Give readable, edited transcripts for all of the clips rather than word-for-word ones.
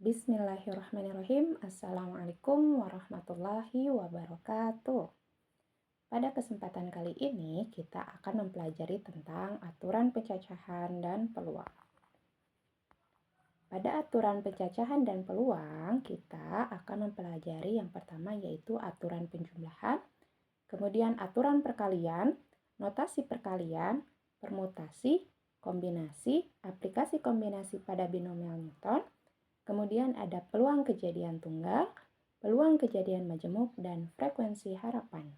Bismillahirrahmanirrahim. Assalamualaikum warahmatullahi wabarakatuh. Pada kesempatan kali ini kita akan mempelajari tentang aturan pencacahan dan peluang. Pada aturan pencacahan dan peluang, kita akan mempelajari yang pertama yaitu aturan penjumlahan, kemudian aturan perkalian, notasi perkalian, permutasi, kombinasi, aplikasi kombinasi pada binomial Newton, kemudian ada peluang kejadian tunggal, peluang kejadian majemuk, dan frekuensi harapan.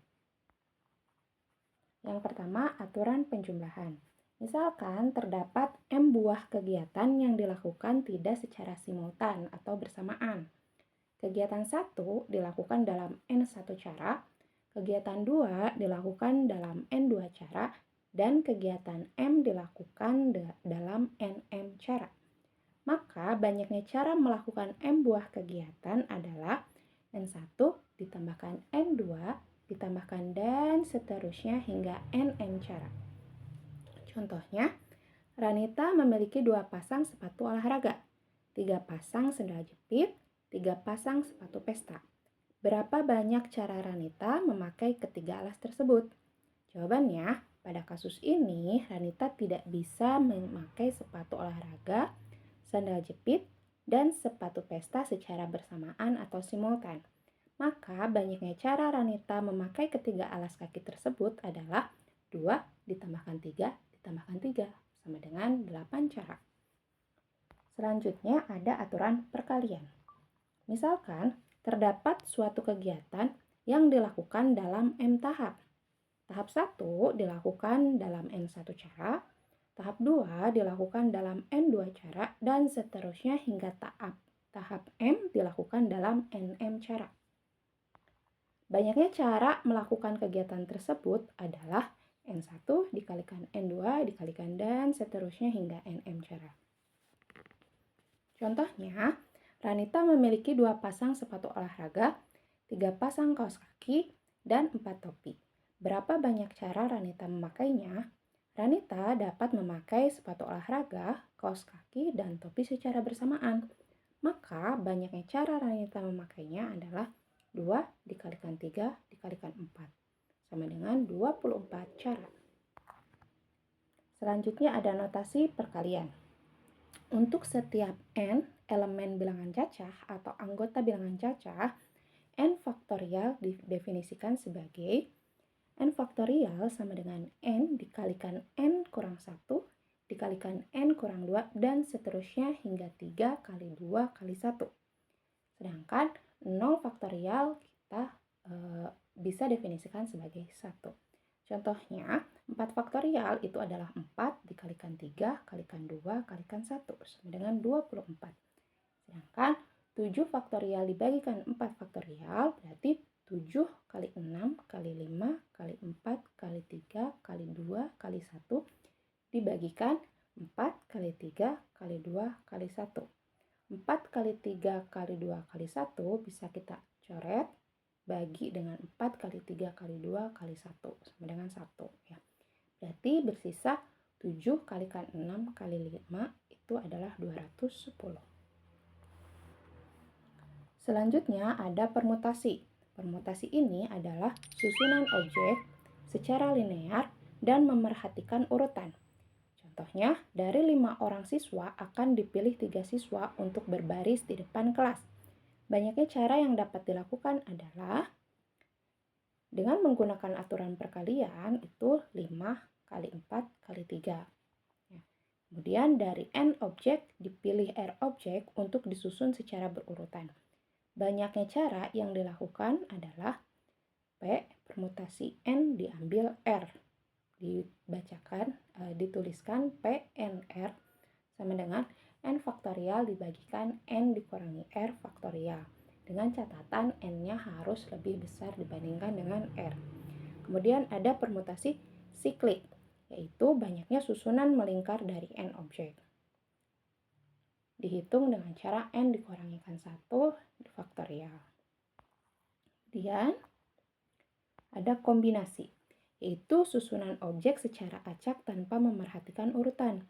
Yang pertama, aturan penjumlahan. Misalkan terdapat M buah kegiatan yang dilakukan tidak secara simultan atau bersamaan. Kegiatan 1 dilakukan dalam N1 cara, kegiatan 2 dilakukan dalam N2 cara, dan kegiatan M dilakukan dalam NM cara. Maka banyaknya cara melakukan M buah kegiatan adalah N1 ditambahkan N2 ditambahkan dan seterusnya hingga NM cara. Contohnya, Ranita memiliki 2 pasang sepatu olahraga, 3 pasang sendal jepit, 3 pasang sepatu pesta. Berapa banyak cara Ranita memakai ketiga alas tersebut? Jawabannya, pada kasus ini Ranita tidak bisa memakai sepatu olahraga, sandal jepit, dan sepatu pesta secara bersamaan atau simultan. Maka banyaknya cara Ranita memakai ketiga alas kaki tersebut adalah 2 ditambahkan 3 ditambahkan 3 sama dengan 8 cara. Selanjutnya ada aturan perkalian. Misalkan terdapat suatu kegiatan yang dilakukan dalam M tahap. Tahap 1 dilakukan dalam N1 cara, tahap 2 dilakukan dalam N2 cara, dan seterusnya hingga tahap M dilakukan dalam NM cara. Banyaknya cara melakukan kegiatan tersebut adalah N1 dikalikan N2 dikalikan dan seterusnya hingga NM cara. Contohnya, Ranita memiliki 2 pasang sepatu olahraga, 3 pasang kaos kaki, dan 4 topi. Berapa banyak cara Ranita memakainya? Ranita dapat memakai sepatu olahraga, kaos kaki, dan topi secara bersamaan. Maka banyaknya cara Ranita memakainya adalah 2 dikalikan 3 dikalikan 4 sama dengan 24 cara. Selanjutnya ada notasi perkalian. Untuk setiap N elemen bilangan cacah atau anggota bilangan cacah, N faktorial didefinisikan sebagai N faktorial sama dengan N dikalikan N kurang 1 dikalikan N kurang 2 dan seterusnya hingga 3 kali 2 kali 1. Sedangkan 0 faktorial kita bisa definisikan sebagai 1. Contohnya, 4 faktorial itu adalah 4 dikalikan 3 kalikan 2 kalikan 1 sama dengan 24. Sedangkan 7 faktorial dibagikan 4 faktorial berarti 7 kali 6 kali 5 kali 4 kali 3 kali 2 kali 1 dibagikan 4 kali 3 kali 2 kali 1. 4 kali 3 kali 2 kali 1 bisa kita coret bagi dengan 4 kali 3 kali 2 kali 1 sama dengan 1 ya. Berarti bersisa 7 kalikan 6 kali 5 itu adalah 210. Selanjutnya ada permutasi. Permutasi ini adalah susunan objek secara linear dan memerhatikan urutan. Contohnya, dari 5 orang siswa akan dipilih 3 siswa untuk berbaris di depan kelas. Banyaknya cara yang dapat dilakukan adalah dengan menggunakan aturan perkalian itu 5 kali 4 kali 3. Kemudian dari N objek dipilih R objek untuk disusun secara berurutan. Banyaknya cara yang dilakukan adalah P permutasi N diambil R. Dituliskan PNR sama dengan N faktorial dibagikan N dikurangi R faktorial. Dengan catatan N-nya harus lebih besar dibandingkan dengan R. Kemudian ada permutasi siklik, yaitu banyaknya susunan melingkar dari N objek. Dihitung dengan cara N dikurangikan 1 faktorial. Kemudian ada kombinasi, yaitu susunan objek secara acak tanpa memerhatikan urutan.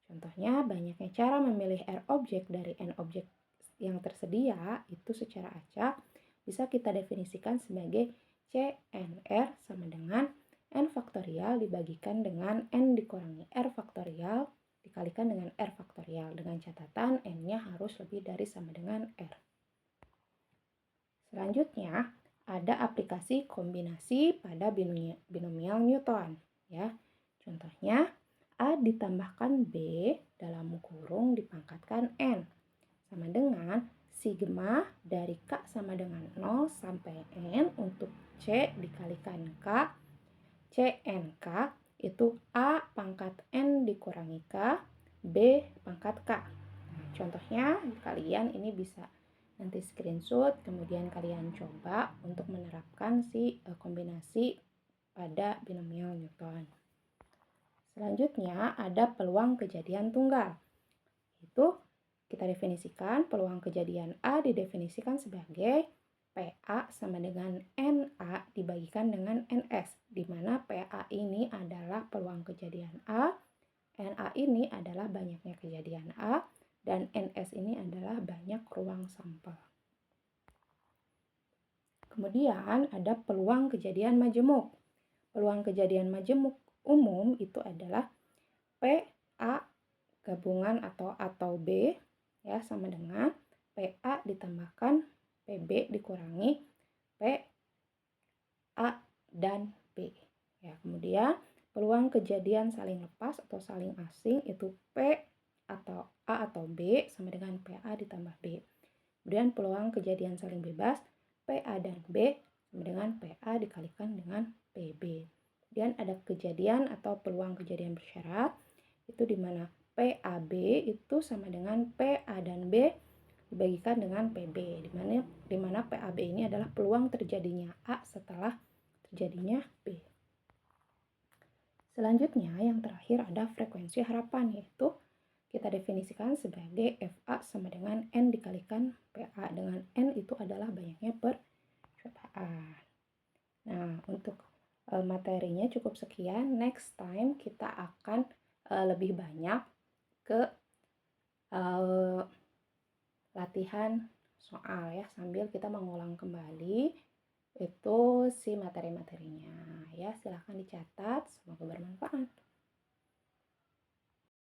Contohnya, banyaknya cara memilih R objek dari N objek yang tersedia itu secara acak bisa kita definisikan sebagai CNR sama dengan N faktorial dibagikan dengan N dikurangi R faktorial dikalikan dengan R faktorial dengan catatan N-nya harus lebih dari sama dengan R. Selanjutnya, ada aplikasi kombinasi pada binomial Newton. Ya, contohnya, A ditambahkan B dalam kurung dipangkatkan N sama dengan sigma dari K sama dengan 0 sampai N untuk C dikalikan K. CNK itu A pangkat N dikurangi K, B pangkat K. Nah, contohnya kalian ini bisa nanti screenshot, kemudian kalian coba untuk menerapkan kombinasi pada binomial Newton. Selanjutnya ada peluang kejadian tunggal. Itu kita definisikan peluang kejadian A didefinisikan sebagai PA sama dengan NA dibagikan dengan NS, di mana PA ini adalah peluang kejadian A, NA ini adalah banyaknya kejadian A, dan NS ini adalah banyak ruang sampel. Kemudian ada peluang kejadian majemuk. Peluang kejadian majemuk umum itu adalah PA gabungan atau B ya sama dengan PA ditambahkan PB dikurangi PA dan B. Ya, kemudian peluang kejadian saling lepas atau saling asing itu P atau A atau B sama dengan PA ditambah B. Kemudian peluang kejadian saling bebas PA dan B sama dengan PA dikalikan dengan PB. Kemudian ada kejadian atau peluang kejadian bersyarat itu di mana PAB itu sama dengan PA dan B dibagikan dengan PB, di mana PAB ini adalah peluang terjadinya A setelah terjadinya B. Selanjutnya yang terakhir ada frekuensi harapan, yaitu kita definisikan sebagai FA sama dengan N dikalikan PA, dengan N itu adalah banyaknya percobaan. Nah, untuk materinya cukup sekian. Next time kita akan lebih banyak ke latihan soal ya, sambil kita mengulang kembali itu si materi-materinya ya. Silahkan dicatat, semoga bermanfaat.